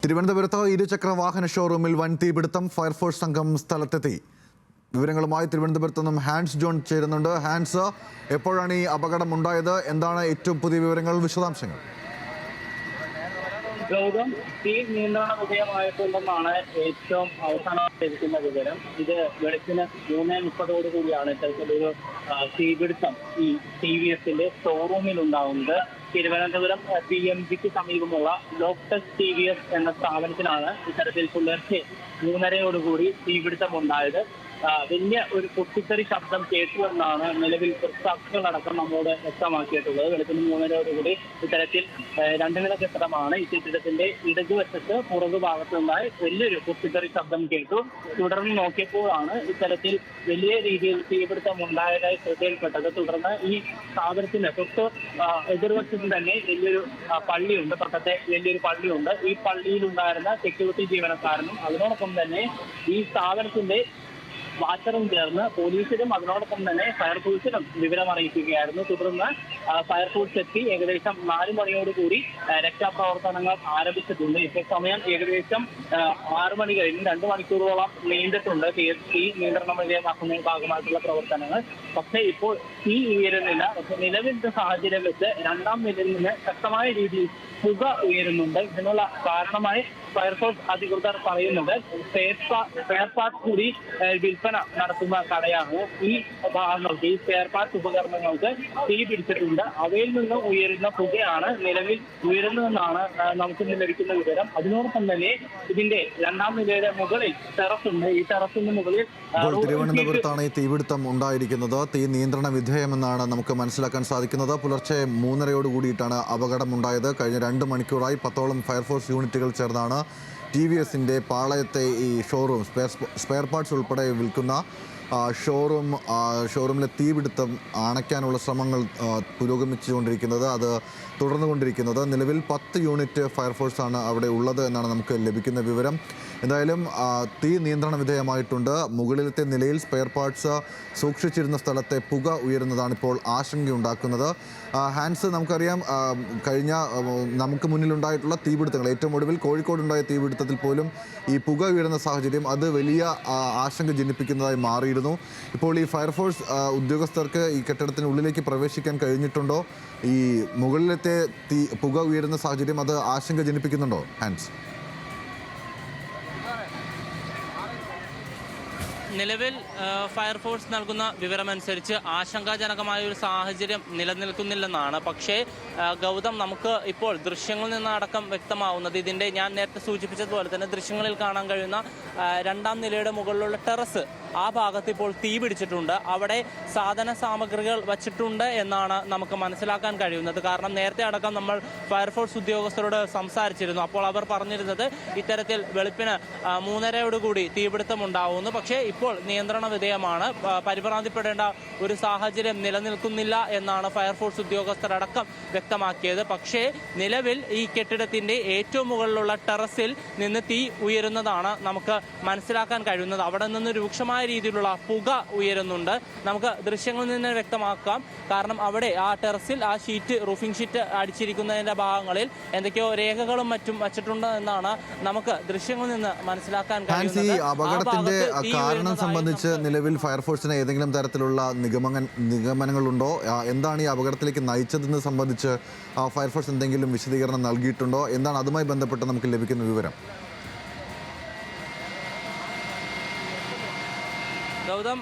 തിരുവനന്തപുരത്ത് ഇരുചക്ര വാഹന ഷോറൂമിൽ വൻ തീപിടുത്തം. ഫയർഫോഴ്സ് സംഘം സ്ഥലത്തെത്തി. വിവരങ്ങളുമായി തിരുവനന്തപുരത്ത് നിന്നും ഹാൻസ് ജോൺ ചേരുന്നുണ്ട്. ഹാൻസ്, എപ്പോഴാണ് ഈ അപകടം ഉണ്ടായത്? എന്താണ് ഏറ്റവും പുതിയ വിവരങ്ങൾ, വിശദാംശങ്ങൾ? ഗൗതം, തീ നിയന്ത്രണ വിധേയമായിട്ടുണ്ടെന്നാണ് ഏറ്റവും അവസാനമായി ലഭിക്കുന്ന വിവരം. ഇത് വെളുപ്പിന് 3:30 കൂടിയാണ് ഇത്തരത്തിലൊരു തീപിടുത്തം ഈ TVSന്റെ ഷോറൂമിൽ ഉണ്ടാകുന്നത്. തിരുവനന്തപുരം PMGക്ക് സമീപമുള്ള ലോക്ടസ് TVS എന്ന സ്ഥാപനത്തിലാണ് ഇത്തരത്തിൽ പുലർച്ചെ 3:30 തീപിടുത്തം ഉണ്ടായത്. വലിയ ഒരു പൊട്ടിത്തെറി ശബ്ദം കേട്ടു എന്നാണ് നിലവിൽ ദൃക്സാക്ഷികളടക്കം നമ്മോട് വ്യക്തമാക്കിയിട്ടുള്ളത്. വെളുപ്പിന് 3:30 ഇത്തരത്തിൽ 2 നില കെട്ടിടമാണ്. ഈ കെട്ടിടത്തിന്റെ ഇടതുവശത്ത് പുറകുഭാഗത്തു നിന്നായി വലിയൊരു പൊട്ടിത്തെറി ശബ്ദം കേട്ടു. തുടർന്ന് നോക്കിയപ്പോഴാണ് ഇത്തരത്തിൽ വലിയ രീതിയിൽ തീപിടുത്തം ഉണ്ടായതായി ശ്രദ്ധയിൽപ്പെട്ടത്. തുടർന്ന് ഈ സ്ഥാപനത്തിന് തൊട്ട് എതിർവശത്ത് തന്നെ വലിയൊരു പള്ളിയുണ്ട്, തൊട്ടത്തെ വലിയൊരു പള്ളിയുണ്ട്. ഈ പള്ളിയിലുണ്ടായിരുന്ന സെക്യൂരിറ്റി ജീവനക്കാരനും അതിനോടൊപ്പം തന്നെ ഈ സ്ഥാപനത്തിന്റെ വാച്ചറും ചേർന്ന് പോലീസിലും അതിനോടൊപ്പം തന്നെ ഫയർഫോഴ്സിനും വിവരം അറിയിക്കുകയായിരുന്നു. തുടർന്ന് ഫയർഫോഴ്സ് എത്തി ഏകദേശം 4 മണിയോടുകൂടി രക്ഷാപ്രവർത്തനങ്ങൾ ആരംഭിച്ചിട്ടുണ്ട്. ഇപ്പോൾ സമയം ഏകദേശം 6 മണി കഴിഞ്ഞ് 2 മണിക്കൂറോളം നീണ്ടിട്ടുണ്ട് തീ നിയന്ത്രണ വിധേയമാക്കുന്നതിന് ഭാഗമായിട്ടുള്ള പ്രവർത്തനങ്ങൾ. പക്ഷേ ഇപ്പോൾ തീ ഉയരുന്നില്ല. പക്ഷെ നിലവിലത്തെ സാഹചര്യം വെച്ച് 2ാം നിലയിൽ നിന്ന് ശക്തമായ രീതിയിൽ പുക ഉയരുന്നുണ്ട്. ഇതിനുള്ള കാരണമായി ഫയർഫോഴ്സ് അധികൃതർ പറയുന്നത് സ്പെയർ പാർട്സ് കൂടി വിൽപ്പന നടത്തുന്ന കടയാണ്. ഈ ഭാഗങ്ങൾക്ക്, ഈ സ്പെയർ പാർട്സ് ഉപകരണങ്ങൾക്ക് തീ പിടിച്ചിട്ടുണ്ട്. അവയിൽ നിന്ന് ഉയരുന്ന പുകയാണ് നിലവിൽ ഉയരുന്നതെന്നാണ് നമുക്ക് ലഭിക്കുന്ന വിവരം. അതിനോടൊപ്പം തന്നെ ഇതിന്റെ 2ാം നിലയുടെ മുകളിൽ ടെറസുണ്ട്. ഈ ടെറസിന് മുകളിൽ തിരുവനന്തപുരത്താണ് ഈ തീപിടുത്തം ഉണ്ടായിരിക്കുന്നത്. തീ നിയന്ത്രണ വിധേയമെന്നാണ് നമുക്ക് മനസ്സിലാക്കാൻ സാധിക്കുന്നത്. പുലർച്ചെ 3:30 അപകടമുണ്ടായത്. കഴിഞ്ഞ 2 മണിക്കൂറായി 10ഓളം ഫയർഫോഴ്സ് യൂണിറ്റുകൾ ചേർന്നാണ് TVSന്റെ പാളയത്തെ ഈ ഷോറൂം, സ്പെയർ പാർട്സ് ഉൾപ്പെടെ വിൽക്കുന്ന ഷോറൂമിലെ തീപിടുത്തം അണയ്ക്കാനുള്ള ശ്രമങ്ങൾ പുരോഗമിച്ചുകൊണ്ടിരിക്കുന്നത്, അത് തുടർന്നുകൊണ്ടിരിക്കുന്നത്. നിലവിൽ 10 യൂണിറ്റ് ഫയർഫോഴ്സാണ് അവിടെ ഉള്ളത് എന്നാണ് നമുക്ക് ലഭിക്കുന്ന വിവരം. എന്തായാലും തീ നിയന്ത്രണ വിധേയമായിട്ടുണ്ട്. മുകളിലത്തെ നിലയിൽ സ്പെയർ പാർട്സ് സൂക്ഷിച്ചിരുന്ന സ്ഥലത്തെ പുക ഉയരുന്നതാണ് ഇപ്പോൾ ആശങ്കയുണ്ടാക്കുന്നത്. ഹാൻസ്, നമുക്കറിയാം കഴിഞ്ഞ നമുക്ക് മുന്നിലുണ്ടായിട്ടുള്ള തീപിടുത്തങ്ങൾ, ഏറ്റവും ഒടുവിൽ കോഴിക്കോടുണ്ടായ തീപിടുത്തത്തിൽ പോലും ഈ പുക ഉയരുന്ന സാഹചര്യം അത് വലിയ ആശങ്ക ജനിപ്പിക്കുന്നതായി മാറിയിരുന്നു. ഇപ്പോൾ ഈ ഫയർഫോഴ്സ് ഉദ്യോഗസ്ഥർക്ക് ഈ കെട്ടിടത്തിനുള്ളിലേക്ക് പ്രവേശിക്കാൻ കഴിഞ്ഞിട്ടുണ്ടോ? ഈ മുകളിലത്തെ പുക ഉയരുന്ന സാഹചര്യം അത് ആശങ്ക ജനിപ്പിക്കുന്നുണ്ടോ ഹാൻസ്? നിലവിൽ ഫയർഫോഴ്സ് നൽകുന്ന വിവരമനുസരിച്ച് ആശങ്കാജനകമായ ഒരു സാഹചര്യം നിലനിൽക്കുന്നില്ലെന്നാണ്. പക്ഷേ ഗൗതം, നമുക്ക് ഇപ്പോൾ ദൃശ്യങ്ങളിൽ നിന്നടക്കം വ്യക്തമാവുന്നത്, ഇതിൻ്റെ ഞാൻ നേരത്തെ സൂചിപ്പിച്ചതുപോലെ തന്നെ ദൃശ്യങ്ങളിൽ കാണാൻ കഴിയുന്ന 2ാം നിലയുടെ മുകളിലുള്ള ടെറസ്, ആ ഭാഗത്ത് ഇപ്പോൾ തീ പിടിച്ചിട്ടുണ്ട്. അവിടെ സാധന സാമഗ്രികൾ വച്ചിട്ടുണ്ട് എന്നാണ് നമുക്ക് മനസ്സിലാക്കാൻ കഴിയുന്നത്. കാരണം നേരത്തെ അടക്കം നമ്മൾ ഫയർഫോഴ്സ് ഉദ്യോഗസ്ഥരോട് സംസാരിച്ചിരുന്നു. അപ്പോൾ അവർ പറഞ്ഞിരുന്നത് ഇത്തരത്തിൽ വെളുപ്പിന് 3:30 തീപിടുത്തം ഉണ്ടാവുന്നു. പക്ഷേ ഇപ്പോൾ നിയന്ത്രണ വിധേയമാണ്. പരിഭ്രാന്തിപ്പെടേണ്ട ഒരു സാഹചര്യം നിലനിൽക്കുന്നില്ല എന്നാണ് ഫയർഫോഴ്സ് ഉദ്യോഗസ്ഥരടക്കം വ്യക്തമാക്കിയത്. പക്ഷേ നിലവിൽ ഈ കെട്ടിടത്തിന്റെ ഏറ്റവും മുകളിലുള്ള ടെറസിൽ നിന്ന് തീ ഉയരുന്നതാണ് നമുക്ക് മനസ്സിലാക്കാൻ കഴിയുന്നത്. അവിടെ നിന്ന് രൂക്ഷമായ രീതിയിലുള്ള പുക ഉയരുന്നുണ്ട്. നമുക്ക് ദൃശ്യങ്ങളിൽ നിന്ന് വ്യക്തമാക്കാം. കാരണം അവിടെ ആ ടെറസിൽ ആ ഷീറ്റ്, റൂഫിംഗ് ഷീറ്റ് അടിച്ചിരിക്കുന്നതിന്റെ ഭാഗങ്ങളിൽ എന്തൊക്കെയോ രേഖകളും മറ്റും വച്ചിട്ടുണ്ട് എന്നാണ് നമുക്ക് ദൃശ്യങ്ങളിൽ നിന്ന് മനസ്സിലാക്കാൻ കഴിയുന്നത്. അപകടത്തിന്റെ കാരണം സംബന്ധിച്ച് നിലവിൽ ഫയർഫോഴ്സിന് ഏതെങ്കിലും തരത്തിലുള്ള നിഗമനങ്ങളുണ്ടോ? എന്താണ് ഈ അപകടത്തിലേക്ക് നയിച്ചതെന്ന് സംബന്ധിച്ച് ഫയർഫോഴ്സ് എന്തെങ്കിലും വിശദീകരണം നൽകിയിട്ടുണ്ടോ? എന്താണ് അതുമായി ബന്ധപ്പെട്ട് നമുക്ക് ലഭിക്കുന്ന വിവരം? ഗൗതം,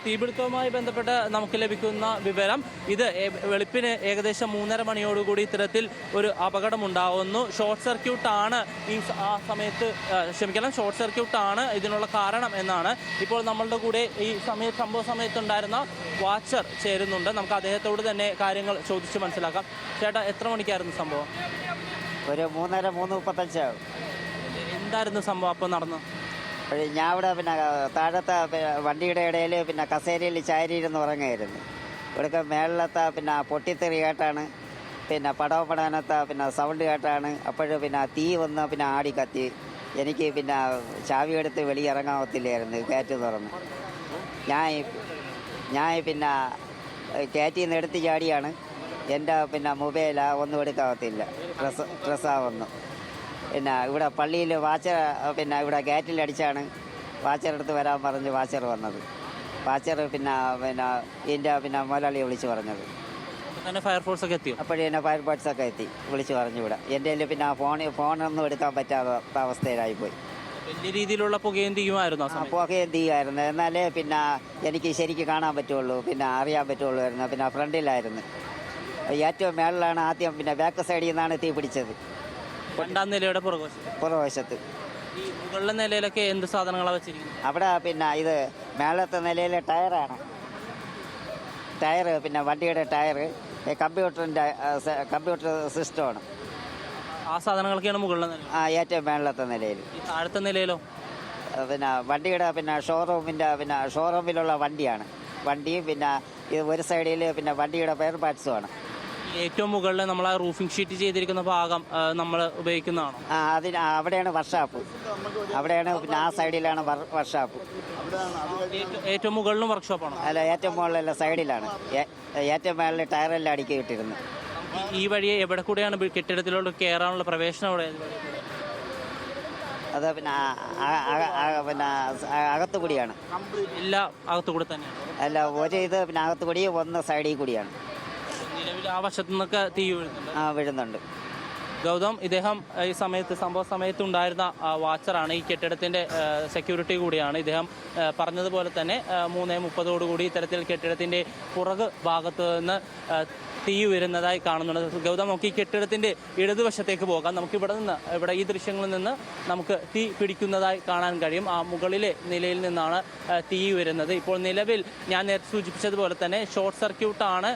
തീപിടുത്തവുമായി ബന്ധപ്പെട്ട് നമുക്ക് ലഭിക്കുന്ന വിവരം, ഇത് വെളുപ്പിന് ഏകദേശം 3:30 ഇത്തരത്തിൽ ഒരു അപകടമുണ്ടാവുന്നു. ഷോർട്ട് സർക്യൂട്ടാണ് ആ സമയത്ത് ഷോർട്ട് സർക്യൂട്ടാണ് ഇതിനുള്ള കാരണം എന്നാണ്. ഇപ്പോൾ നമ്മളുടെ കൂടെ ഈ സംഭവ സമയത്തുണ്ടായിരുന്ന വാച്ചർ ചേരുന്നുണ്ട്. നമുക്ക് അദ്ദേഹത്തോട് തന്നെ കാര്യങ്ങൾ ചോദിച്ച് മനസ്സിലാക്കാം. ചേട്ടാ, എത്ര മണിക്കായിരുന്നു സംഭവം? ഒരു 3:35 ആവും. എന്തായിരുന്നു സംഭവം അപ്പോൾ നടന്നു? ഞാൻ ഇവിടെ താഴത്തെ വണ്ടിയുടെ ഇടയിൽ കസേരയിൽ ചാരിയിരുന്ന് ഉറങ്ങായിരുന്നു. ഇവിടുത്തെ മേളിലത്തെ പൊട്ടിത്തെറി കേട്ടാണ്, പടവപ്പെടാനത്തെ സൗണ്ട് കേട്ടാണ്. അപ്പോഴും തീ വന്ന് ആടി കത്തി. എനിക്ക് ചാവി എടുത്ത് വെളിയിറങ്ങാവത്തില്ലായിരുന്നു, കയറ്റി തുറന്ന്. ഞാൻ കയറ്റിൽ നിന്ന് എടുത്ത് ചാടിയാണ്. എൻ്റെ മൊബൈലാ ഒന്നും എടുക്കാവത്തില്ല, ഡ്രസ്സാവുന്നു. പിന്നെ ഇവിടെ പള്ളിയിൽ വാച്ചർ പിന്നെ ഇവിടെ ഗേറ്റിലടിച്ചാണ് വാച്ചറെടുത്ത് വരാൻ പറഞ്ഞ് വാച്ചർ വന്നത്. വാച്ചർ പിന്നെ ഇതിൻ്റെ മുതലാളിയെ വിളിച്ച് പറഞ്ഞത്. തന്നെ ഫയർഫോഴ്സ് ഒക്കെ എത്തിയോ? അപ്പോഴേ തന്നെ ഫയർഫോഴ്സൊക്കെ എത്തി വിളിച്ച് പറഞ്ഞു ഇവിടെ. എൻ്റെ കയ്യിൽ പിന്നെ ഫോണൊന്നും എടുക്കാൻ പറ്റാത്ത അവസ്ഥയിലായിപ്പോയി. വലിയ രീതിയിലുള്ള പുകയും തീയുമായിരുന്നു ആ സമയത്ത്. പുകയും തീയായിരുന്നു. എന്നാലേ പിന്നെ എനിക്ക് ശരിക്കും കാണാൻ പറ്റുള്ളൂ, പിന്നെ അറിയാൻ പറ്റുള്ളൂ ആയിരുന്നു. പിന്നെ ഫ്രണ്ടിലായിരുന്നു. ഏറ്റവും മേളിലാണ് ആദ്യം, പിന്നെ ബാക്ക് സൈഡിൽ നിന്നാണ് തീ പിടിച്ചത്. രണ്ടാം നിലയുടെ പുറകുവശത്ത്. ഈ മുകളിലെ നിലയിലൊക്കെ എന്ത് സാധനങ്ങളാണ് വെച്ചിരിക്കുന്നത്? അവിടെ പിന്നെ ഇത് മേളത്തെ നിലയിലെ ടയറാണ്. പിന്നെ വണ്ടിയുടെ ടയർ, കമ്പ്യൂട്ടർ സിസ്റ്റമാണ്. ആ സാധനങ്ങളൊക്കെയാണ് മുകളിലെ നില. ഏറ്റവും മേളത്തെ നിലയിൽ. ഈ താഴത്തെ നിലയിലോ? പിന്നെ വണ്ടിയുടെ ഷോറൂമിലുള്ള വണ്ടിയാണ്. വണ്ടിയും പിന്നെ ഇത് ഒരു സൈഡിൽ പിന്നെ വണ്ടിയുടെ ഫെയർ പാർട്സുമാണ്. ഏറ്റവും മുകളിൽ നമ്മൾ ആ റൂഫിംഗ് ഷീറ്റ് ചെയ്തിരിക്കുന്ന ഭാഗം നമ്മൾ ഉപയോഗിക്കുന്നതാണോ? അവിടെയാണ് വർക്ക്ഷോപ്പ്. അവിടെയാണ് പിന്നെ ആ സൈഡിലാണ് വർക്ക്ഷോപ്പ്. ഏറ്റവും മുകളിലും വർക്ക്ഷോപ്പാണോ? അല്ല, ഏറ്റവും മുകളിലല്ല, സൈഡിലാണ്. ഏറ്റവും മുകളിൽ ടയറെല്ലാം അടുക്കി കിട്ടിയിരുന്നു. ഈ വഴിയെ എവിടെ കൂടെയാണ് കെട്ടിടത്തിലോട്ട് കയറാനുള്ള പ്രവേശനം? അവിടെ അത് പിന്നെ അകത്തുകൂടിയാണ്. എല്ലാ അകത്തുകൂടെ തന്നെയാണ്? അല്ല, ഇത് പിന്നെ അകത്തുകൂടി, ഒന്ന് സൈഡിൽ കൂടിയാണ്. നിലവിൽ ആ വശത്തു നിന്നൊക്കെ തീ വീഴുന്നുണ്ട്. ഗൗതം, ഇദ്ദേഹം ഈ സംഭവ സമയത്ത് ഉണ്ടായിരുന്ന വാച്ചറാണ്. ഈ കെട്ടിടത്തിൻ്റെ സെക്യൂരിറ്റി കൂടിയാണ്. ഇദ്ദേഹം പറഞ്ഞതുപോലെ തന്നെ 3:30 ഇത്തരത്തിൽ കെട്ടിടത്തിൻ്റെ പുറകു ഭാഗത്ത് നിന്ന് തീ ഉയരുന്നതായി കാണുന്നുണ്ട്. ഗൗതം, നമുക്ക് ഈ കെട്ടിടത്തിൻ്റെ ഇടതുവശത്തേക്ക് പോകാം. ഇവിടെ ഈ ദൃശ്യങ്ങളിൽ നിന്ന് നമുക്ക് തീ പിടിക്കുന്നതായി കാണാൻ കഴിയും. ആ മുകളിലെ നിലയിൽ നിന്നാണ് തീ ഉയരുന്നത്. ഇപ്പോൾ നിലവിൽ ഞാൻ നേരത്തെ സൂചിപ്പിച്ചതുപോലെ തന്നെ ഷോർട്ട് സർക്യൂട്ടാണ്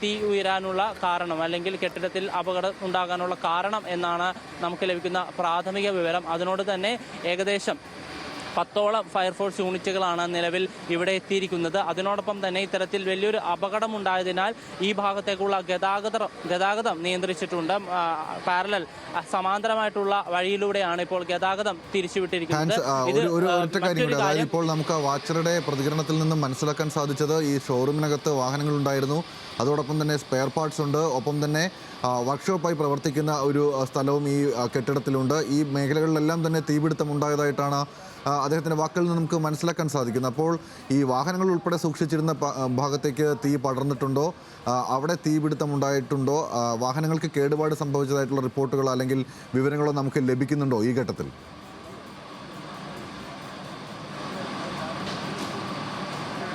തീ ഉയരാനുള്ള കാരണം, അല്ലെങ്കിൽ കെട്ടിടത്തിൽ അപകടം ഉണ്ടാകാനുള്ള കാരണം എന്നാണ് നമുക്ക് ലഭിക്കുന്ന പ്രാഥമിക വിവരം. അതിനോട് തന്നെ ഏകദേശം 10ഓളം ഫയർഫോഴ്സ് യൂണിറ്റുകളാണ് നിലവിൽ ഇവിടെ എത്തിയിരിക്കുന്നത്. അതിനോടൊപ്പം തന്നെ ഇത്തരത്തിൽ വലിയൊരു അപകടമുണ്ടായതിനാൽ ഈ ഭാഗത്തേക്കുള്ള ഗതാഗതം നിയന്ത്രിച്ചിട്ടുണ്ട്. പാരലൽ സമാന്തരമായിട്ടുള്ള വഴിയിലൂടെയാണ് ഇപ്പോൾ ഗതാഗതം തിരിച്ചുവിട്ടിരിക്കുന്നത്. ഇപ്പോൾ നമുക്ക് വാച്ചറുടെ പ്രതികരണത്തിൽ നിന്നും മനസ്സിലാക്കാൻ സാധിച്ചത് ഈ ഷോറൂമിനകത്ത് വാഹനങ്ങളുണ്ടായിരുന്നു, അതോടൊപ്പം തന്നെ സ്പെയർ പാർട്സ് ഉണ്ട്, ഒപ്പം തന്നെ വർക്ക്ഷോപ്പായി പ്രവർത്തിക്കുന്ന ഒരു സ്ഥലവും ഈ കെട്ടിടത്തിലുണ്ട്. ഈ മേഖലകളിലെല്ലാം തന്നെ തീപിടുത്തം ഉണ്ടായതായിട്ടാണ് അദ്ദേഹത്തിൻ്റെ വാക്കിൽ നിന്ന് നമുക്ക് മനസ്സിലാക്കാൻ സാധിക്കുന്നത്. അപ്പോൾ ഈ വാഹനങ്ങൾ ഉൾപ്പെടെ സൂക്ഷിച്ചിരുന്ന ഭാഗത്തേക്ക് തീ പടർന്നിട്ടുണ്ടോ, അവിടെ തീപിടുത്തം ഉണ്ടായിട്ടുണ്ടോ, വാഹനങ്ങൾക്ക് കേടുപാട് സംഭവിച്ചതായിട്ടുള്ള റിപ്പോർട്ടുകളോ അല്ലെങ്കിൽ വിവരങ്ങളോ നമുക്ക് ലഭിക്കുന്നുണ്ടോ ഈ ഘട്ടത്തിൽ?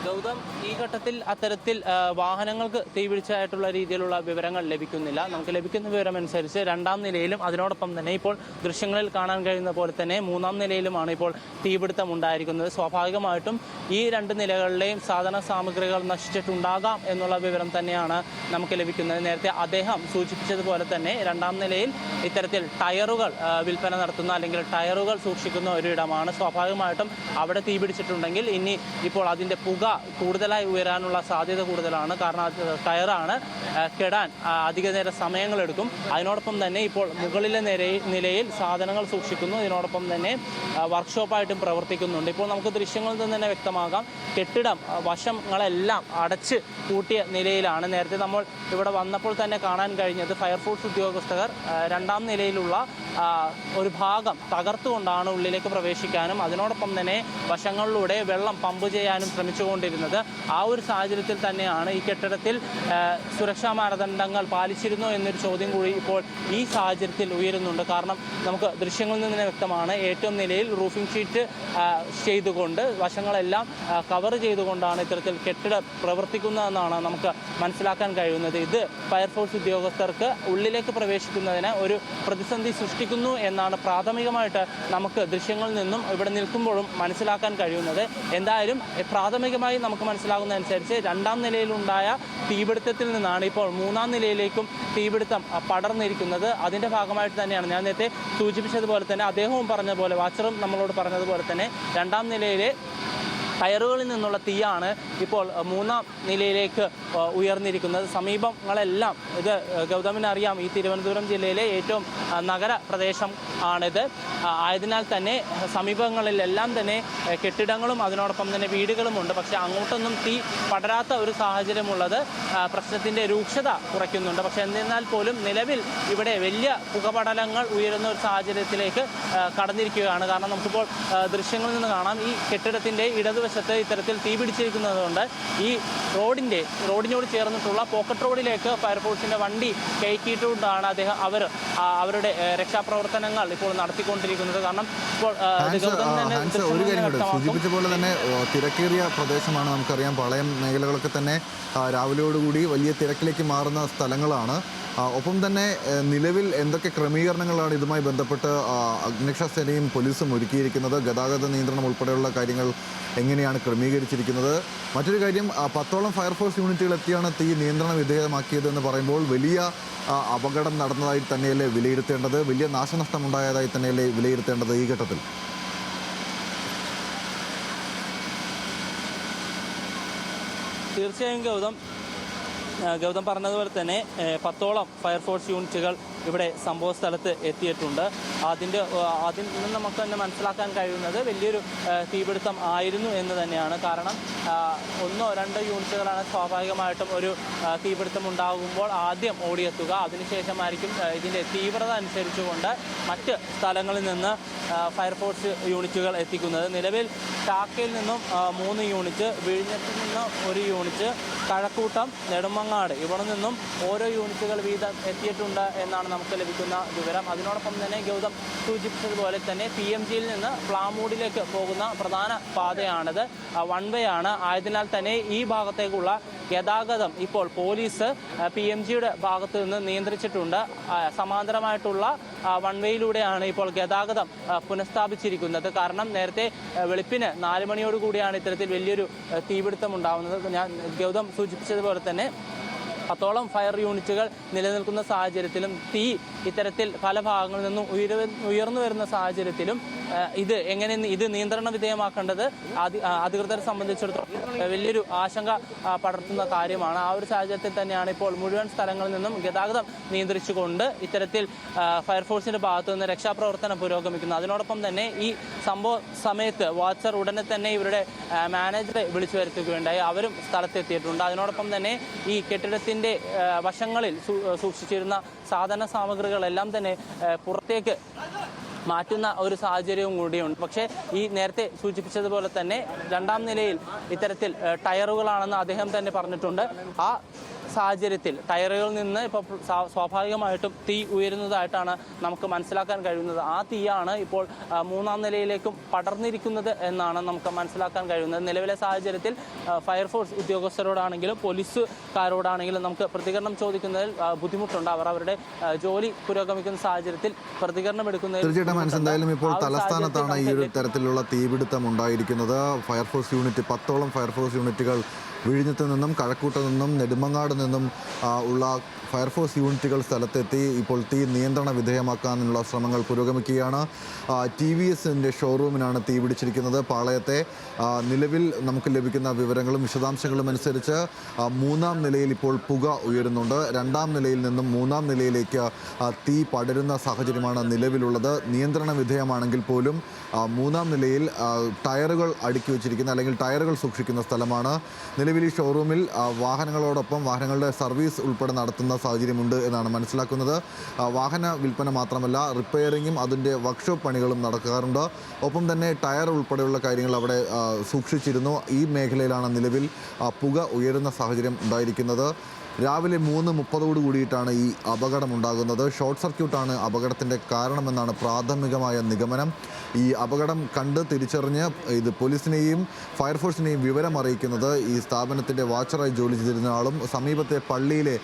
ഗൗതം, ഈ ഘട്ടത്തിൽ അത്തരത്തിൽ വാഹനങ്ങൾക്ക് തീപിടിച്ചതായിട്ടുള്ള രീതിയിലുള്ള വിവരങ്ങൾ ലഭിക്കുന്നില്ല. നമുക്ക് ലഭിക്കുന്ന വിവരമനുസരിച്ച് രണ്ടാം നിലയിലും അതിനോടൊപ്പം തന്നെ ഇപ്പോൾ ദൃശ്യങ്ങളിൽ കാണാൻ കഴിയുന്ന പോലെ തന്നെ 3ാം നിലയിലുമാണ് ഇപ്പോൾ തീപിടുത്തം ഉണ്ടായിരിക്കുന്നത്. സ്വാഭാവികമായിട്ടും ഈ 2 നിലകളിലെയും സാധന സാമഗ്രികൾ നശിച്ചിട്ടുണ്ടാകാം എന്നുള്ള വിവരം തന്നെയാണ് നമുക്ക് ലഭിക്കുന്നത്. നേരത്തെ അദ്ദേഹം സൂചിപ്പിച്ചതുപോലെ തന്നെ 2ാം നിലയിൽ ഇത്തരത്തിൽ ടയറുകൾ വിൽപ്പന നടത്തുന്ന അല്ലെങ്കിൽ ടയറുകൾ സൂക്ഷിക്കുന്ന ഒരിടമാണ്. സ്വാഭാവികമായിട്ടും അവിടെ തീപിടിച്ചിട്ടുണ്ടെങ്കിൽ ഇനി ഇപ്പോൾ അതിൻ്റെ പുക കൂടുതലായി ഉയരാനുള്ള സാധ്യത കൂടുതലാണ്. കാരണം ടയറാണ്, കെടാൻ അധിക നേരം സമയങ്ങളെടുക്കും. അതിനോടൊപ്പം തന്നെ ഇപ്പോൾ മുകളിലെ നിലയിൽ സാധനങ്ങൾ സൂക്ഷിക്കുന്നു, ഇതിനോടൊപ്പം തന്നെ വർക്ക്ഷോപ്പായിട്ടും പ്രവർത്തിക്കുന്നുണ്ട്. ഇപ്പോൾ നമുക്ക് ദൃശ്യങ്ങളിൽ നിന്ന് തന്നെ വ്യക്തമാകാം, കെട്ടിടം വശങ്ങളെല്ലാം അടച്ച് പൂട്ടിയ നിലയിലാണ്. നേരത്തെ നമ്മൾ ഇവിടെ വന്നപ്പോൾ തന്നെ കാണാൻ കഴിഞ്ഞത് ഫയർഫോഴ്സ് ഉദ്യോഗസ്ഥർ 2ാം നിലയിലുള്ള ഒരു ഭാഗം തകർത്തുകൊണ്ടാണ് ഉള്ളിലേക്ക് പ്രവേശിക്കാനും അതിനോടൊപ്പം തന്നെ വശങ്ങളിലൂടെ വെള്ളം പമ്പ് ചെയ്യാനും ശ്രമിച്ചുകൊണ്ടിരുന്നത്. ആ ഒരു സാഹചര്യത്തിൽ തന്നെയാണ് ഈ കെട്ടിടത്തിൽ സുരക്ഷാ മാനദണ്ഡങ്ങൾ പാലിച്ചിരുന്നോ എന്നൊരു ചോദ്യം കൂടി ഇപ്പോൾ ഈ സാഹചര്യത്തിൽ ഉയരുന്നുണ്ട്. കാരണം നമുക്ക് ദൃശ്യങ്ങളിൽ നിന്ന് തന്നെ വ്യക്തമാണ്, ഏറ്റവും നിലയിൽ റൂഫിംഗ് ഷീറ്റ് ചെയ്തുകൊണ്ട് വശങ്ങളെല്ലാം കവർ ചെയ്തുകൊണ്ടാണ് ഇത്തരത്തിൽ കെട്ടിടം പ്രവർത്തിക്കുന്നതെന്നാണ് നമുക്ക് മനസ്സിലാക്കാൻ കഴിയുന്നത്. ഇത് ഫയർഫോഴ്സ് ഉദ്യോഗസ്ഥർക്ക് ഉള്ളിലേക്ക് പ്രവേശിക്കുന്നതിന് ഒരു പ്രതിസന്ധി സൃഷ്ടിക്കുന്നു എന്നാണ് പ്രാഥമികമായിട്ട് നമുക്ക് ദൃശ്യങ്ങളിൽ നിന്നും ഇവിടെ നിൽക്കുമ്പോഴും മനസ്സിലാക്കാൻ കഴിയുന്നത്. എന്തായാലും പ്രാഥമികമായി നമുക്ക് മനസ്സിലാകുന്നതനുസരിച്ച് 2ാം നിലയിലുണ്ടായ തീപിടുത്തത്തിൽ നിന്നാണ് ഇപ്പോൾ 3ാം നിലയിലേക്കും തീപിടുത്തം പടർന്നിരിക്കുന്നത്. അതിൻ്റെ ഭാഗമായിട്ട് തന്നെയാണ് ഞാൻ നേരത്തെ സൂചിപ്പിച്ചതുപോലെ തന്നെ അദ്ദേഹവും പറഞ്ഞതുപോലെ, വാച്ചറും നമ്മളോട് പറഞ്ഞതുപോലെ തന്നെ 2ാം നിലയിലെ ടയറുകളിൽ നിന്നുള്ള തീയാണ് ഇപ്പോൾ മൂന്നാം നിലയിലേക്ക് ഉയർന്നിരിക്കുന്നത്. സമീപങ്ങളെല്ലാം ഇത് ഗൗതമിനറിയാം, ഈ തിരുവനന്തപുരം ജില്ലയിലെ ഏറ്റവും നഗര പ്രദേശം ആണിത്. ആയതിനാൽ തന്നെ സമീപങ്ങളിലെല്ലാം തന്നെ കെട്ടിടങ്ങളും അതിനോടൊപ്പം തന്നെ വീടുകളുമുണ്ട്. പക്ഷേ അങ്ങോട്ടൊന്നും തീ പടരാത്ത ഒരു സാഹചര്യമുള്ളത് പ്രശ്നത്തിൻ്റെ രൂക്ഷത കുറയ്ക്കുന്നുണ്ട്. പക്ഷേ എന്നിരുന്നാൽ പോലും നിലവിൽ ഇവിടെ വലിയ പുകപടലങ്ങൾ ഉയരുന്ന ഒരു സാഹചര്യത്തിലേക്ക് കടന്നിരിക്കുകയാണ്. കാരണം നമുക്കിപ്പോൾ ദൃശ്യങ്ങളിൽ നിന്ന് കാണാം, ഈ കെട്ടിടത്തിൻ്റെ ഇടതുവശത്ത് ഇത്തരത്തിൽ തീ പിടിച്ചിരിക്കുന്നതുകൊണ്ട് ഈ റോഡിനോട് ചേർന്നിട്ടുള്ള പോക്കറ്റ് റോഡിലേക്ക് ഫയർഫോഴ്സിൻ്റെ വണ്ടി കയറ്റിയിട്ടുകൊണ്ടാണ് അവരുടെ രക്ഷാപ്രവർത്തനങ്ങൾ ഇപ്പോൾ നടത്തിക്കൊണ്ടിരിക്കുന്നത്. കാരണം ഇപ്പോൾ ഒരു കാര്യം കൂടെ സൂചിപ്പിച്ച പോലെ തന്നെ തിരക്കേറിയ പ്രദേശമാണ്. നമുക്കറിയാം, പാളയം മേഖലകളൊക്കെ തന്നെ രാവിലെയോടുകൂടി വലിയ തിരക്കിലേക്ക് മാറുന്ന സ്ഥലങ്ങളാണ്. ഒപ്പം തന്നെ നിലവിൽ എന്തൊക്കെ ക്രമീകരണങ്ങളാണ് ഇതുമായി ബന്ധപ്പെട്ട് അഗ്നിരക്ഷാസേനയും പോലീസും ഒരുക്കിയിരിക്കുന്നത്? ഗതാഗത നിയന്ത്രണം ഉൾപ്പെടെയുള്ള കാര്യങ്ങൾ എങ്ങനെയാണ് ക്രമീകരിച്ചിരിക്കുന്നത്? മറ്റൊരു കാര്യം, 10ഓളം ഫയർഫോഴ്സ് യൂണിറ്റുകൾ എത്തിയാണ് തീ നിയന്ത്രണ വിധേയമാക്കിയതെന്ന് പറയുമ്പോൾ വലിയ അപകടം നടന്നതായി തന്നെയല്ലേ വിലയിരുത്തേണ്ടത്? വലിയ നാശനഷ്ടമുണ്ടായതായി തന്നെയല്ലേ വിലയിരുത്തേണ്ടത് ഈ ഘട്ടത്തിൽ? തീർച്ചയായും ഗൗതം പറഞ്ഞതുപോലെ തന്നെ 10ഓളം ഫയർഫോഴ്സ് യൂണിറ്റുകൾ ഇവിടെ സംഭവ സ്ഥലത്ത് എത്തിയിട്ടുണ്ട്. അതിൽ നിന്ന് നമുക്ക് തന്നെ മനസ്സിലാക്കാൻ കഴിയുന്നത് വലിയൊരു തീപിടുത്തം ആയിരുന്നു എന്ന് തന്നെയാണ്. കാരണം 1-2 യൂണിറ്റുകളാണ് സ്വാഭാവികമായിട്ടും ഒരു തീപിടുത്തം ഉണ്ടാകുമ്പോൾ ആദ്യം ഓടിയെത്തുക. അതിനുശേഷമായിരിക്കും ഇതിൻ്റെ തീവ്രത അനുസരിച്ചുകൊണ്ട് മറ്റ് സ്ഥലങ്ങളിൽ നിന്ന് ഫയർഫോഴ്സ് യൂണിറ്റുകൾ എത്തിക്കുന്നത്. നിലവിൽ ചാക്കയിൽ നിന്നും 3 യൂണിറ്റ്, വിഴിഞ്ഞത്തിൽ നിന്നും 1 യൂണിറ്റ്, കഴക്കൂട്ടം, നെടുമങ്ങാട് ഇവിടെ നിന്നും ഓരോ യൂണിറ്റുകൾ വീതം എത്തിയിട്ടുണ്ട് എന്നാണ് നമുക്ക് ലഭിക്കുന്ന വിവരം. അതിനോടൊപ്പം തന്നെ ഗൗതം സൂചിപ്പിച്ചതുപോലെ തന്നെ PMGയിൽ നിന്ന് പ്ലാമൂടിലേക്ക് പോകുന്ന പ്രധാന പാതയാണിത്. വൺ വേ ആണ്. ആയതിനാൽ തന്നെ ഈ ഭാഗത്തേക്കുള്ള ഗതാഗതം ഇപ്പോൾ പോലീസ് PMGയുടെ ഭാഗത്ത് നിന്ന് നിയന്ത്രിച്ചിട്ടുണ്ട്. സമാന്തരമായിട്ടുള്ള വൺ വേയിലൂടെയാണ് ഇപ്പോൾ ഗതാഗതം പുനഃസ്ഥാപിച്ചിരിക്കുന്നത്. കാരണം നേരത്തെ വെളുപ്പിന് 4 മണിയോടുകൂടിയാണ് ഇത്തരത്തിൽ വലിയൊരു തീപിടുത്തം ഉണ്ടാകുന്നത്. ഞാൻ ഗൗതം സൂചിപ്പിച്ചതുപോലെ തന്നെ 10ഓളം ഫയർ യൂണിറ്റുകൾ നിലനിൽക്കുന്ന സാഹചര്യത്തിലും തീ ഇത്തരത്തിൽ പല ഭാഗങ്ങളിൽ നിന്നും ഉയർന്നു വരുന്ന സാഹചര്യത്തിലും ഇത് നിയന്ത്രണ വിധേയമാക്കേണ്ടത് അധികൃതരെ സംബന്ധിച്ചിടത്തോളം വലിയൊരു ആശങ്ക പടർത്തുന്ന കാര്യമാണ്. ആ ഒരു സാഹചര്യത്തിൽ തന്നെയാണ് ഇപ്പോൾ മുഴുവൻ സ്ഥലങ്ങളിൽ നിന്നും ഗതാഗതം നിയന്ത്രിച്ചുകൊണ്ട് ഇത്തരത്തിൽ ഫയർഫോഴ്സിന്റെ ഭാഗത്തു നിന്ന് രക്ഷാപ്രവർത്തനം പുരോഗമിക്കുന്നത്. അതിനോടൊപ്പം തന്നെ ഈ സംഭവ സമയത്ത് വാച്ചർ ഉടനെ തന്നെ ഇവരുടെ മാനേജറെ വിളിച്ചു വരുത്തുകയുണ്ടായി. അവരും സ്ഥലത്തെത്തിയിട്ടുണ്ട്. അതിനോടൊപ്പം തന്നെ ഈ കെട്ടിടത്തിന്റെ വശങ്ങളിൽ സൂക്ഷിച്ചിരുന്ന സാധന സാമഗ്രികളെല്ലാം തന്നെ പുറത്തേക്ക് മാറ്റുന്ന ഒരു സാഹചര്യവും കൂടിയുണ്ട്. പക്ഷേ ഈ നേരത്തെ സൂചിപ്പിച്ചതുപോലെ തന്നെ 2ാം നിലയിൽ ഇത്തരത്തിൽ ടയറുകളാണെന്ന് അദ്ദേഹം തന്നെ പറഞ്ഞിട്ടുണ്ട്. ആ സാഹചര്യത്തിൽ ടയറുകളിൽ നിന്ന് ഇപ്പോൾ സ്വാഭാവികമായിട്ടും തീ ഉയരുന്നതായിട്ടാണ് നമുക്ക് മനസ്സിലാക്കാൻ കഴിയുന്നത്. ആ തീയാണ് ഇപ്പോൾ 3ാം നിലയിലേക്കും പടർന്നിരിക്കുന്നത് എന്നാണ് നമുക്ക് മനസ്സിലാക്കാൻ കഴിയുന്നത്. നിലവിലെ സാഹചര്യത്തിൽ ഫയർഫോഴ്സ് ഉദ്യോഗസ്ഥരോടാണെങ്കിലും പോലീസുകാരോടാണെങ്കിലും നമുക്ക് പ്രതികരണം ചോദിക്കുന്നതിൽ ബുദ്ധിമുട്ടുണ്ട്. അവരുടെ ജോലി പുരോഗമിക്കുന്ന സാഹചര്യത്തിൽ പ്രതികരണം എടുക്കുന്നതിൽ എന്തായാലും ഇപ്പോൾ തലസ്ഥാനത്താണ് ഈ ഒരു തരത്തിലുള്ള തീപിടുത്തം ഉണ്ടായിരിക്കുന്നത്. ഫയർഫോഴ്സ് യൂണിറ്റ് 10ഓളം ഫയർഫോഴ്സ് യൂണിറ്റുകൾ വിഴിഞ്ഞത്ത് നിന്നും കഴക്കൂട്ടത്ത് നിന്നും നെടുമങ്ങാട് നിന്നും ഉള്ള ഫയർഫോഴ്സ് യൂണിറ്റുകൾ സ്ഥലത്തെത്തി ഇപ്പോൾ തീ നിയന്ത്രണ വിധേയമാക്കാനുള്ള ശ്രമങ്ങൾ പുരോഗമിക്കുകയാണ്. TVSന്റെ ഷോറൂമിനാണ് തീ പിടിച്ചിരിക്കുന്നത്. പാളയത്തെ നിലവിൽ നമുക്ക് ലഭിക്കുന്ന വിവരങ്ങളും വിശദാംശങ്ങളും അനുസരിച്ച് 3ാം നിലയിൽ ഇപ്പോൾ പുക ഉയരുന്നുണ്ട്. 2ാം നിലയിൽ നിന്നും 3ാം നിലയിലേക്ക് തീ പടരുന്ന സാഹചര്യമാണ് നിലവിലുള്ളത്. നിയന്ത്രണ വിധേയമാണെങ്കിൽ പോലും 3ാം നിലയിൽ ടയറുകൾ അടുക്കി വെച്ചിരിക്കുന്ന അല്ലെങ്കിൽ ടയറുകൾ സൂക്ഷിക്കുന്ന സ്ഥലമാണ്. നിലവിൽ ഈ ഷോറൂമിൽ വാഹനങ്ങളോടൊപ്പം വാഹനങ്ങളുടെ സർവീസ് ഉൾപ്പെടെ നടത്തുന്ന സാഹചര്യമുണ്ട് എന്നാണ് മനസ്സിലാക്കുന്നത്. വാഹന വിൽപ്പന മാത്രമല്ല, റിപ്പയറിങ്ങും അതിൻ്റെ വർക്ക്ഷോപ്പ് പണികളും നടക്കാറുണ്ട്. ഒപ്പം തന്നെ ടയർ ഉൾപ്പെടെയുള്ള കാര്യങ്ങൾ അവിടെ സൂക്ഷിച്ചിരുന്നു. ഈ മേഖലയിലാണ് നിലവിൽ പുക ഉയരുന്ന സാഹചര്യം ഉണ്ടായിരിക്കുന്നത്. രാവിലെ 3:30 കൂടിയിട്ടാണ് ഈ അപകടമുണ്ടാകുന്നത്. ഷോർട്ട് സർക്യൂട്ടാണ് അപകടത്തിൻ്റെ കാരണമെന്നാണ് പ്രാഥമികമായ നിഗമനം. ഈ അപകടം കണ്ട് തിരിച്ചറിഞ്ഞ് ഇത് പോലീസിനെയും ഫയർഫോഴ്സിനെയും വിവരം അറിയിക്കുന്നത് ഈ സ്ഥാപനത്തിൻ്റെ വാച്ചറായി ജോലി ചെയ്തിരുന്ന ആളും സമീപത്തെ പള്ളിയിലെ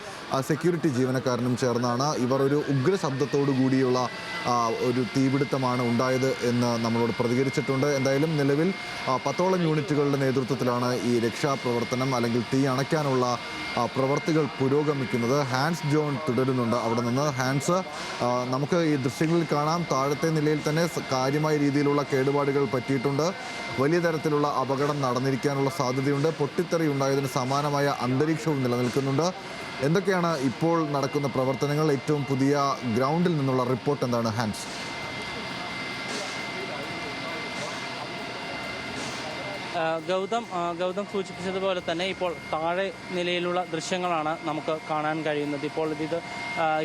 സെക്യൂരിറ്റി ജീവനക്കാരനും ചേർന്നാണ്. ഇവർ ഒരു ഉഗ്രശബ്ദത്തോടു കൂടിയുള്ള ഒരു തീപിടുത്തമാണ് ഉണ്ടായത് എന്ന് നമ്മളോട് പ്രതികരിച്ചിട്ടുണ്ട്. എന്തായാലും നിലവിൽ 10ഓളം യൂണിറ്റുകളുടെ നേതൃത്വത്തിലാണ് ഈ രക്ഷാപ്രവർത്തനം അല്ലെങ്കിൽ തീ അണയ്ക്കാനുള്ള പ്രവർത്തികൾ നടപടികൾ പുരോഗമിക്കുന്നത്. ഹാൻസ് ജോൺ തുടരുന്നുണ്ട് അവിടെ നിന്ന്. ഹാൻസ്, നമുക്ക് ഈ ദൃശ്യങ്ങളിൽ കാണാം താഴത്തെ നിലയിൽ തന്നെ കാര്യമായ രീതിയിലുള്ള കേടുപാടുകൾ പറ്റിയിട്ടുണ്ട്. വലിയ തരത്തിലുള്ള അപകടം നടന്നിരിക്കാനുള്ള സാധ്യതയുണ്ട്. പൊട്ടിത്തെറി ഉണ്ടായതിന് സമാനമായ അന്തരീക്ഷവും നിലനിൽക്കുന്നുണ്ട്. എന്തൊക്കെയാണ് ഇപ്പോൾ നടക്കുന്ന പ്രവർത്തനങ്ങൾ? ഏറ്റവും പുതിയ ഗ്രൗണ്ടിൽ നിന്നുള്ള റിപ്പോർട്ട് എന്താണ് ഹാൻസ്? ഗൗതം സൂചിപ്പിച്ചതുപോലെ തന്നെ ഇപ്പോൾ താഴെ നിലയിലുള്ള ദൃശ്യങ്ങളാണ് നമുക്ക് കാണാൻ കഴിയുന്നത്.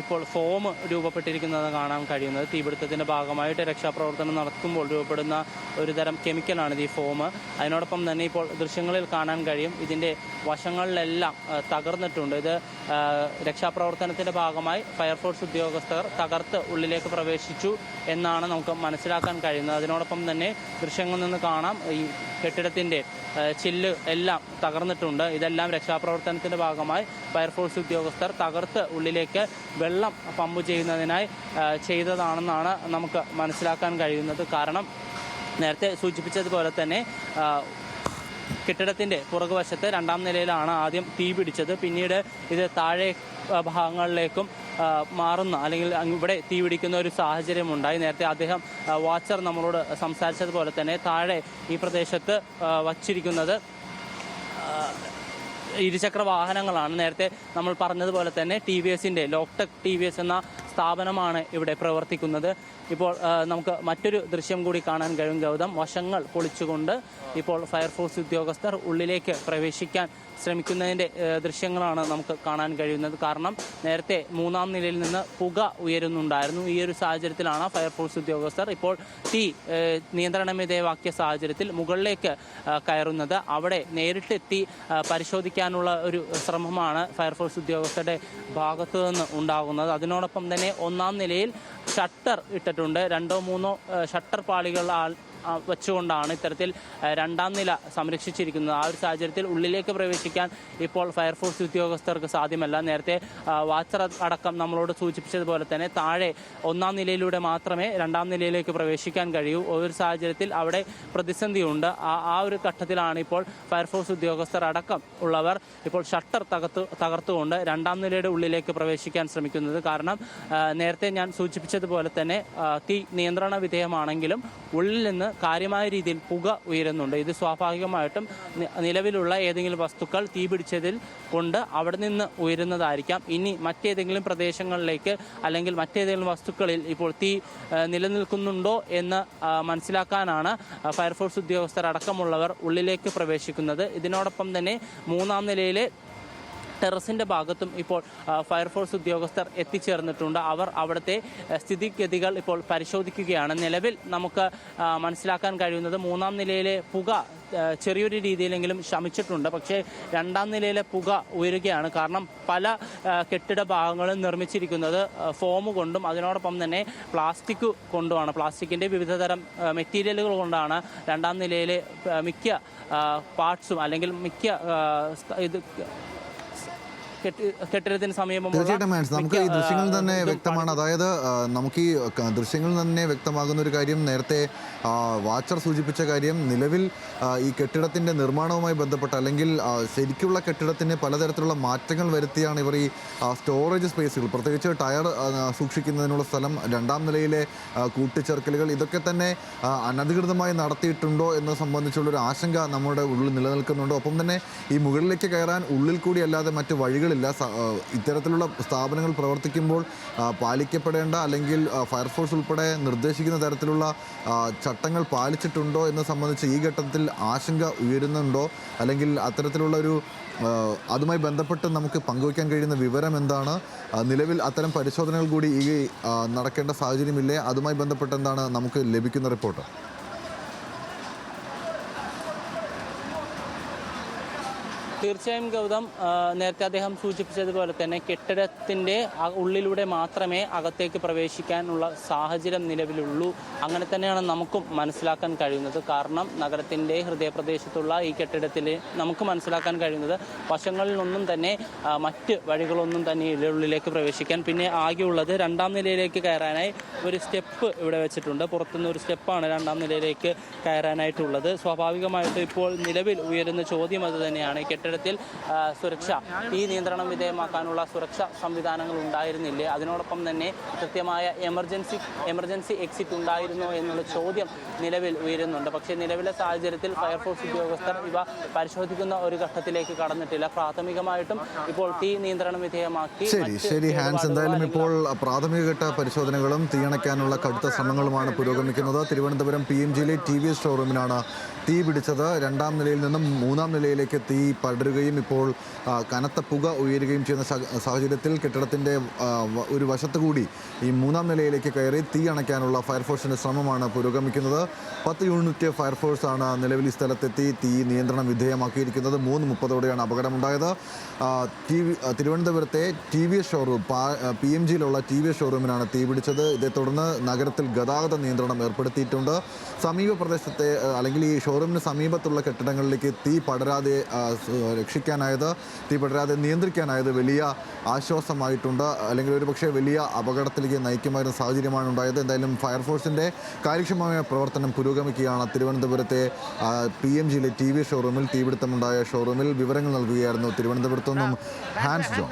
ഇപ്പോൾ ഫോം രൂപപ്പെട്ടിരിക്കുന്നത് കാണാൻ കഴിയുന്നത്. തീപിടുത്തത്തിൻ്റെ ഭാഗമായിട്ട് രക്ഷാപ്രവർത്തനം നടത്തുമ്പോൾ രൂപപ്പെടുന്ന ഒരു തരം കെമിക്കലാണിത് ഈ ഫോം. അതിനോടൊപ്പം തന്നെ ഇപ്പോൾ ദൃശ്യങ്ങളിൽ കാണാൻ കഴിയും ഇതിൻ്റെ വശങ്ങളിലെല്ലാം തകർന്നിട്ടുണ്ട്. ഇത് രക്ഷാപ്രവർത്തനത്തിൻ്റെ ഭാഗമായി ഫയർഫോഴ്സ് ഉദ്യോഗസ്ഥർ തകർത്ത് ഉള്ളിലേക്ക് പ്രവേശിച്ചു എന്നാണ് നമുക്ക് മനസ്സിലാക്കാൻ കഴിയുന്നത്. അതിനോടൊപ്പം തന്നെ ദൃശ്യങ്ങളിൽ നിന്ന് കാണാം ഈ കെട്ടിടത്തിൻ്റെ ചില്ല് എല്ലാം തകർന്നിട്ടുണ്ട്. ഇതെല്ലാം രക്ഷാപ്രവർത്തനത്തിൻ്റെ ഭാഗമായി ഫയർഫോഴ്സ് ഉദ്യോഗസ്ഥർ തകർത്ത് ഉള്ളിലേക്ക് വെള്ളം പമ്പ് ചെയ്യുന്നതിനായി ചെയ്തതാണെന്നാണ് നമുക്ക് മനസ്സിലാക്കാൻ കഴിയുന്നത്. കാരണം നേരത്തെ സൂചിപ്പിച്ചതുപോലെ തന്നെ കെട്ടിടത്തിൻ്റെ പുറകുവശത്ത് 2ാം നിലയിലാണ് ആദ്യം തീ പിടിച്ചത്. പിന്നീട് ഇത് താഴെ ഭാഗങ്ങളിലേക്കും മാറുന്ന അല്ലെങ്കിൽ ഇവിടെ തീ പിടിക്കുന്ന ഒരു സാഹചര്യമുണ്ടായി. നേരത്തെ അദ്ദേഹം വാച്ചർ നമ്മളോട് സംസാരിച്ചതുപോലെ തന്നെ താഴെ ഈ പ്രദേശത്ത് വച്ചിരിക്കുന്നത് ഇരുചക്ര വാഹനങ്ങളാണ്. നേരത്തെ നമ്മൾ പറഞ്ഞതുപോലെ തന്നെ TVSൻ്റെ ലോക്ടെക് TVS എന്ന സ്ഥാപനമാണ് ഇവിടെ പ്രവർത്തിക്കുന്നത്. ഇപ്പോൾ നമുക്ക് മറ്റൊരു ദൃശ്യം കൂടി കാണാൻ കഴിയും ഗൗതം. വശങ്ങൾ പൊളിച്ചുകൊണ്ട് ഇപ്പോൾ ഫയർഫോഴ്സ് ഉദ്യോഗസ്ഥർ ഉള്ളിലേക്ക് പ്രവേശിക്കാൻ ശ്രമിക്കുന്നതിൻ്റെ ദൃശ്യങ്ങളാണ് നമുക്ക് കാണാൻ കഴിയുന്നത്. കാരണം നേരത്തെ 3ാം നിലയിൽ നിന്ന് പുക ഉയരുന്നുണ്ടായിരുന്നു. ഈ ഒരു സാഹചര്യത്തിലാണ് ഫയർഫോഴ്സ് ഉദ്യോഗസ്ഥർ ഇപ്പോൾ തീ നിയന്ത്രണവിധേയമാക്കിയ സാഹചര്യത്തിൽ മുകളിലേക്ക് കയറുന്നത്. അവിടെ നേരിട്ടെത്തി പരിശോധിക്കാനുള്ള ഒരു ശ്രമമാണ് ഫയർഫോഴ്സ് ഉദ്യോഗസ്ഥരുടെ ഭാഗത്തു നിന്ന് ഉണ്ടാകുന്നത്. അതിനോടൊപ്പം തന്നെ 1ാം നിലയിൽ ഷട്ടർ ഇട്ടിട്ടുണ്ട്. 2 or 3 ഷട്ടർ പാളികൾ വെച്ചുകൊണ്ടാണ് ഇത്തരത്തിൽ 2ാം നില സംരക്ഷിച്ചിരിക്കുന്നത്. ആ ഒരു സാഹചര്യത്തിൽ ഉള്ളിലേക്ക് പ്രവേശിക്കാൻ ഇപ്പോൾ ഫയർഫോഴ്സ് ഉദ്യോഗസ്ഥർക്ക് സാധ്യമല്ല. നേരത്തെ വാച്ചർ അടക്കം നമ്മളോട് സൂചിപ്പിച്ചതുപോലെ തന്നെ താഴെ 1ാം നിലയിലൂടെ മാത്രമേ 2ാം നിലയിലേക്ക് പ്രവേശിക്കാൻ കഴിയൂ. ഒരു സാഹചര്യത്തിൽ അവിടെ പ്രതിസന്ധിയുണ്ട്. ആ ഒരു ഘട്ടത്തിലാണ് ഇപ്പോൾ ഫയർഫോഴ്സ് ഉദ്യോഗസ്ഥർ അടക്കം ഉള്ളവർ ഇപ്പോൾ ഷട്ടർ തകർത്തുകൊണ്ട് 2ാം നിലയുടെ ഉള്ളിലേക്ക് പ്രവേശിക്കാൻ ശ്രമിക്കുന്നത്. കാരണം നേരത്തെ ഞാൻ സൂചിപ്പിച്ചതുപോലെ തന്നെ തീ നിയന്ത്രണ വിധേയമാണെങ്കിലും ഉള്ളിൽ നിന്ന് കാര്യമായ രീതിയിൽ പുക ഉയരുന്നുണ്ട്. ഇത് സ്വാഭാവികമായിട്ടും നിലവിലുള്ള ഏതെങ്കിലും വസ്തുക്കൾ തീപിടിച്ചതിൽ കൊണ്ട് അവിടെ നിന്ന് ഉയരുന്നതായിരിക്കാം. ഇനി മറ്റേതെങ്കിലും പ്രദേശങ്ങളിലേക്ക് അല്ലെങ്കിൽ മറ്റേതെങ്കിലും വസ്തുക്കളിൽ ഇപ്പോൾ തീ നിലനിൽക്കുന്നുണ്ടോ എന്ന് മനസ്സിലാക്കാനാണ് ഫയർഫോഴ്സ് ഉദ്യോഗസ്ഥർ അടക്കമുള്ളവർ ഉള്ളിലേക്ക് പ്രവേശിക്കുന്നത്. ഇതിനോടൊപ്പം തന്നെ 3ാം നിലയിലെ ടെറസിൻ്റെ ഭാഗത്തും ഇപ്പോൾ ഫയർഫോഴ്സ് ഉദ്യോഗസ്ഥർ എത്തിച്ചേർന്നിട്ടുണ്ട്. അവർ അവിടുത്തെ സ്ഥിതിഗതികൾ ഇപ്പോൾ പരിശോധിക്കുകയാണ്. നിലവിൽ നമുക്ക് മനസ്സിലാക്കാൻ കഴിയുന്നത് 3ാം നിലയിലെ പുക ചെറിയൊരു രീതിയിലെങ്കിലും ശമിച്ചിട്ടുണ്ട്. പക്ഷേ 2ാം നിലയിലെ പുക ഉയരുകയാണ്. കാരണം പല കെട്ടിട ഭാഗങ്ങളും നിർമ്മിച്ചിരിക്കുന്നത് ഫോം കൊണ്ടും അതിനോടൊപ്പം തന്നെ പ്ലാസ്റ്റിക് കൊണ്ടുമാണ്. പ്ലാസ്റ്റിക്കിൻ്റെ വിവിധതരം മെറ്റീരിയലുകൾ കൊണ്ടാണ് 2ാം നിലയിലെ മിക്ക പാർട്സും അല്ലെങ്കിൽ മിക്ക കെട്ടിടത്തിന് സമീപം. തീർച്ചയായിട്ടും നമുക്ക് ഈ ദൃശ്യങ്ങളിൽ തന്നെ വ്യക്തമാണ്. അതായത് നമുക്ക് ഈ ദൃശ്യങ്ങളിൽ തന്നെ വ്യക്തമാകുന്ന ഒരു കാര്യം, നേരത്തെ വാച്ചർ സൂചിപ്പിച്ച കാര്യം, നിലവിൽ ഈ കെട്ടിടത്തിൻ്റെ നിർമ്മാണവുമായി ബന്ധപ്പെട്ട് അല്ലെങ്കിൽ ശരിക്കുള്ള കെട്ടിടത്തിന് പലതരത്തിലുള്ള മാറ്റങ്ങൾ വരുത്തിയാണ് ഇവർ ഈ സ്റ്റോറേജ് സ്പേസുകൾ, പ്രത്യേകിച്ച് ടയർ സൂക്ഷിക്കുന്നതിനുള്ള സ്ഥലം, 2ാം നിലയിലെ കൂട്ടിച്ചേർക്കലുകൾ, ഇതൊക്കെ തന്നെ അനധികൃതമായി നടത്തിയിട്ടുണ്ടോ എന്നത് സംബന്ധിച്ചുള്ളൊരു ആശങ്ക നമ്മുടെ ഉള്ളിൽ നിലനിൽക്കുന്നുണ്ട്. ഒപ്പം തന്നെ ഈ മുകളിലേക്ക് കയറാൻ ഉള്ളിൽ കൂടി അല്ലാതെ മറ്റ് വഴികളില്ല. ഇത്തരത്തിലുള്ള സ്ഥാപനങ്ങൾ പ്രവർത്തിക്കുമ്പോൾ പാലിക്കപ്പെടേണ്ട അല്ലെങ്കിൽ ഫയർഫോഴ്സ് ഉൾപ്പെടെ നിർദ്ദേശിക്കുന്ന തരത്തിലുള്ള ചട്ടങ്ങൾ പാലിച്ചിട്ടുണ്ടോ എന്ന് സംബന്ധിച്ച് ഈ ഘട്ടത്തിൽ ആശങ്ക ഉയരുന്നുണ്ടോ? അല്ലെങ്കിൽ അത്തരത്തിലുള്ള ഒരു അതുമായി ബന്ധപ്പെട്ട് നമുക്ക് പങ്കുവയ്ക്കാൻ കഴിയുന്ന വിവരം എന്താണ്? നിലവിൽ അത്തരം പരിശോധനകൾ കൂടി ഈ നടക്കേണ്ട സാഹചര്യമില്ലേ? അതുമായി ബന്ധപ്പെട്ട് എന്താണ് നമുക്ക് ലഭിക്കുന്ന റിപ്പോർട്ട്? തീർച്ചയായും ഗൗതം, നേരത്തെ അദ്ദേഹം സൂചിപ്പിച്ചതുപോലെ തന്നെ കെട്ടിടത്തിൻ്റെ ഉള്ളിലൂടെ മാത്രമേ അകത്തേക്ക് പ്രവേശിക്കാനുള്ള സാഹചര്യം നിലവിലുള്ളൂ. അങ്ങനെ തന്നെയാണ് നമുക്കും മനസ്സിലാക്കാൻ കഴിയുന്നത്. കാരണം നഗരത്തിൻ്റെ ഹൃദയപ്രദേശത്തുള്ള ഈ കെട്ടിടത്തിൽ നമുക്ക് മനസ്സിലാക്കാൻ കഴിയുന്നത് വശങ്ങളിലൊന്നും തന്നെ മറ്റ് വഴികളൊന്നും തന്നെ ഉള്ളിലേക്ക് പ്രവേശിക്കാൻ. പിന്നെ ആകെയുള്ളത് 2ാം നിലയിലേക്ക് കയറാനായി ഒരു സ്റ്റെപ്പ് ഇവിടെ വെച്ചിട്ടുണ്ട്. പുറത്തുനിന്ന് ഒരു സ്റ്റെപ്പാണ് 2ാം നിലയിലേക്ക് കയറാനായിട്ടുള്ളത്. സ്വാഭാവികമായിട്ടും ഇപ്പോൾ നിലവിൽ ഉയരുന്ന ചോദ്യം അത് തന്നെയാണ്. കെട്ടിടത്തിൽ സുരക്ഷ തീ നിയന്ത്രണം വിധേയമാക്കാനുള്ള സുരക്ഷാ സംവിധാനങ്ങൾ ഉണ്ടായിരുന്നില്ലേ? അതിനോടൊപ്പം തന്നെ കൃത്യമായ എമർജൻസി എക്സിറ്റ് ഉണ്ടായിരുന്നോ എന്നുള്ള ചോദ്യം നിലവിൽ ഉയരുന്നുണ്ട്. പക്ഷേ നിലവിലെ സാഹചര്യത്തിൽ ഫയർഫോഴ്സ് ഉദ്യോഗസ്ഥർ ഇവ പരിശോധിക്കുന്ന ഒരു ഘട്ടത്തിലേക്ക് കടന്നിട്ടില്ല. പ്രാഥമികമായിട്ടും ഇപ്പോൾ തീ നിയന്ത്രണം വിധേയമാക്കി. ശരി ഹാൻസ്, എന്തായാലും ഇപ്പോൾ പ്രാഥമികഘട്ട പരിശോധനകളും തീയണയ്ക്കാനുള്ള കടുത്ത ശ്രമങ്ങളുമാണ് പുരോഗമിക്കുന്നത്. തിരുവനന്തപുരം PMGയിലെ TVS ഷോറൂമിനാണ് തീ പിടിച്ചത്. 2ാം നിലയിൽ നിന്നും 3ാം നിലയിലേക്ക് തീ പടരുകയും ഇപ്പോൾ കനത്ത പുക ഉയരുകയും ചെയ്യുന്ന സാഹചര്യത്തിൽ കെട്ടിടത്തിൻ്റെ ഒരു വശത്ത് കൂടി ഈ 3ാം നിലയിലേക്ക് കയറി തീ അണയ്ക്കാനുള്ള ഫയർഫോഴ്സിൻ്റെ ശ്രമമാണ് പുരോഗമിക്കുന്നത്. 10 യൂണിറ്റ് ഫയർഫോഴ്സാണ് നിലവിൽ ഈ സ്ഥലത്തെത്തി തീ നിയന്ത്രണം വിധേയമാക്കിയിരിക്കുന്നത്. 3:30ഓടെയാണ് അപകടമുണ്ടായത്. തിരുവനന്തപുരത്തെ TVS ഷോറൂം PMGയിലുള്ള TVS ഷോറൂമിനാണ് തീ പിടിച്ചത്. ഇതേ തുടർന്ന് നഗരത്തിൽ ഗതാഗത നിയന്ത്രണം ഏർപ്പെടുത്തിയിട്ടുണ്ട്. സമീപ പ്രദേശത്തെ അല്ലെങ്കിൽ ഈ ഷോറൂമിന് സമീപത്തുള്ള കെട്ടിടങ്ങളിലേക്ക് തീ പടരാതെ നിയന്ത്രിക്കാനായത് വലിയ ആശ്വാസമായിട്ടുണ്ട്. അല്ലെങ്കിൽ ഒരുപക്ഷെ വലിയ അപകടത്തിലേക്ക് നയിക്കുമായിരുന്ന സാഹചര്യമാണ് ഉണ്ടായത്. എന്തായാലും ഫയർഫോഴ്സിൻ്റെ കാര്യക്ഷമമായ പ്രവർത്തനം പുരോഗമിക്കുകയാണ്. തിരുവനന്തപുരത്തെ PMGയിലെ TVS ഷോറൂമിൽ തീപിടുത്തമുണ്ടായ ഷോറൂമിൽ വിവരങ്ങൾ നൽകുകയായിരുന്നു തിരുവനന്തപുരത്തു നിന്നും ഹാൻസ് ജോൺ.